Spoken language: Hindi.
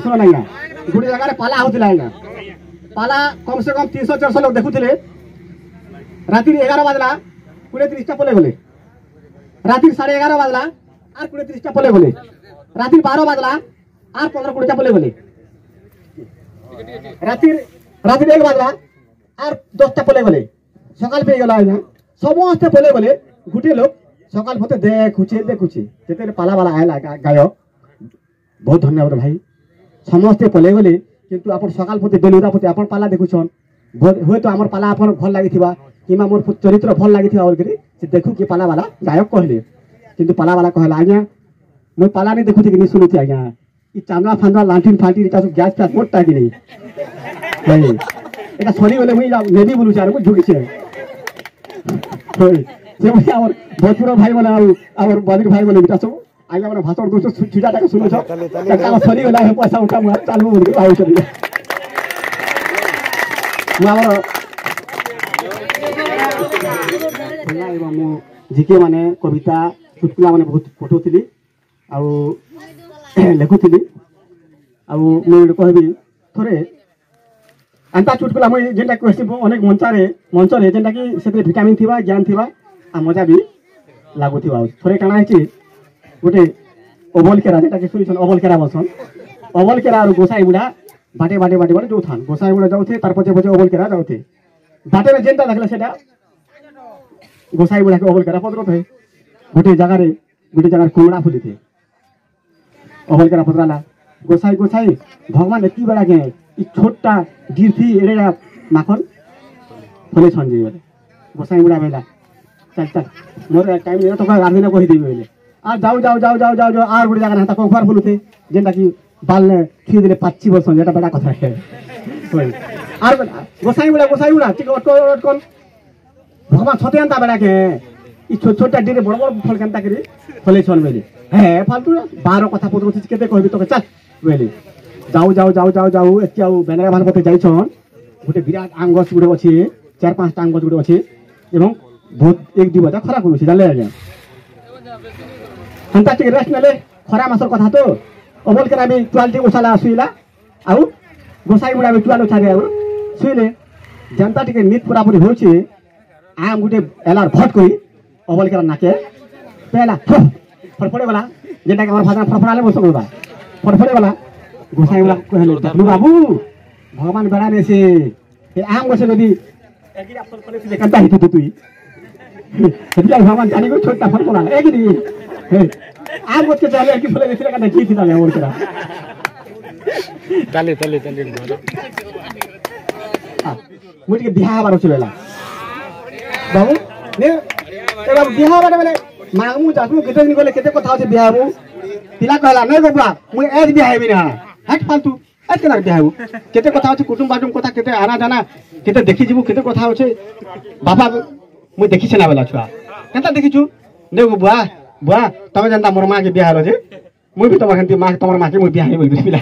शुण आज्ञा गोटे जगह पाला होता आज्ञा पाला कम से कम 300-400 लोग देखुले राति 11 बाजला 20-30 पले गले राति 11:30 बाजला आर 20-30 पले गले राति 12 बाजला आर 15-20 पले गले राति 1 बाजला आर 10 पले गले सकाल पे गला आज्ञा समस्त पले गले गोटे लोग सकाल होते देखुचे जेते पाला वाला आयला गायक बहुत धन्यवाद भाई समस्ते पले गले किंतु आप सकाल पते बेलुरा पते आप पाला देखुछन हुए तो आमर पाला आपन भल लागिथिबा किमा मोर चरित्र भल लागिथिबा और से देखु कि पाला वाला गायक कहले किंतु पाला वाला कहला आज्ञा मैं पाला नहीं देखुथि कि नहीं सुनुथि आज्ञा ई चांदवा फांदवा लांटिन फांटी इटा सब गैस गैस मोटा कि नहीं भाई एटा सरी गले मुई नेबी बोलु चार को झुकी छे होय जे मुई आमर भोजपुर भाई वाला और बलिर भाई वाला इटा सब आज्ञा मन भाषण दोस्त छुटा टाका सुनो छ एटा सरी गला है पैसा उठा म चालू बोल के भाई चली मु जिके माने कविता चुटकुला माने बहुत पठौथिली आउ लेखुथिली आउ मैं कहबी थोड़े अंता चुटकुला मुई जेंटा कहसी अनेक मंचरे जेंटा कि सेते विटामिन थिबा ज्ञान थिबा आ मजा भी लागुथिबा थोड़े काना हिची गोटे ओबल केरा जेटा कि सुनिछन ओबल केरा बसन ओबल केरा और गोसाई बुढ़ा बाटे बाटे बाटे बाटे जोथान गोसाई बुढ़ा जाउथे तार पछे पछे ओबल केरा जाउथे बाटे में जेंटा देखला सेटा गोसाई बुढ़ा के ओबल केरा पत्र थे गोटे जगह कुमड़ा फुली थे ओबल केरा पत्राला गोसाई भगवान एती बड़ा के ई छोटा गिरथी एड़ेला माखन फले छंजे गोसाई बुढ़ा बेला चल मोर टाइम नहीं तो आर दिन कहि देबे बेले आ जाओ आर गोटे जगह हाता कंफार फुलु थे जेंटा कि बाल ने खी देले 25 वर्ष जेटा बड़ा कथा है आर गोसाई बुढ़ा ठीक अटकन भगवान छते अंता बेड़ा के ई छोटा डिरे बड़ बड़ फल केनता करी फले छन बेले हे फालतू 12 कथा पत्र केते कहबी तो चल बेले जाऊ एतियाउ बेनरा भान पते जाई छन गोटे विराट आंगस गुडे अछि 4-5 आंगस गुडे अछि एवं बहुत एक दिबा खरा करू छी जानले आज्ञा हंता टिक रेस्ट नेले खरा मासर कथा तो अबल केरा भी क्वालिटी उसाला सुइला आउ गोसाई बुढ़ा भी टुआलो छारे आउ सुइले जनता टिके नीत पूरा पूरी होछि आम गुटे एलार भट करी अबल केरा नाके पेला फड़फड़े वाला जेटा के हमर भाषा फड़फड़ाले बोल सकबा फड़फड़े वाला गोसाई वाला कहले देखलु बाबू भगवान बेड़ा ने से ए आम गसे नदी एगिरी आप फड़फड़े से कंता हित तुई हेतिया भगवान जानी को छोटा फड़फड़ा एगिरी आम गस के चले कि फले दिसरे का देखी थी ताले और केरा तले मुझे बिहार बारो चलेला बाबू ने एबा बिहार बारे माने मांगमु जासमु केते दिन गले केते कथा होचे बिहाबू पिला कहला नै बाबा मु एज बिहाबी ना हट फालतू एज केना बिहाबू केते कथा होचे कुटुम बाटुम कथा केते आना जाना केते देखि जिबू केते कथा होचे बाबा मु देखि छना वाला छुआ केता देखि छु ने बुआ तमे जानता मोर मां के बिहार होचे मु भी तमा खंती मां तमर मां के मु बिहाई बोल बिला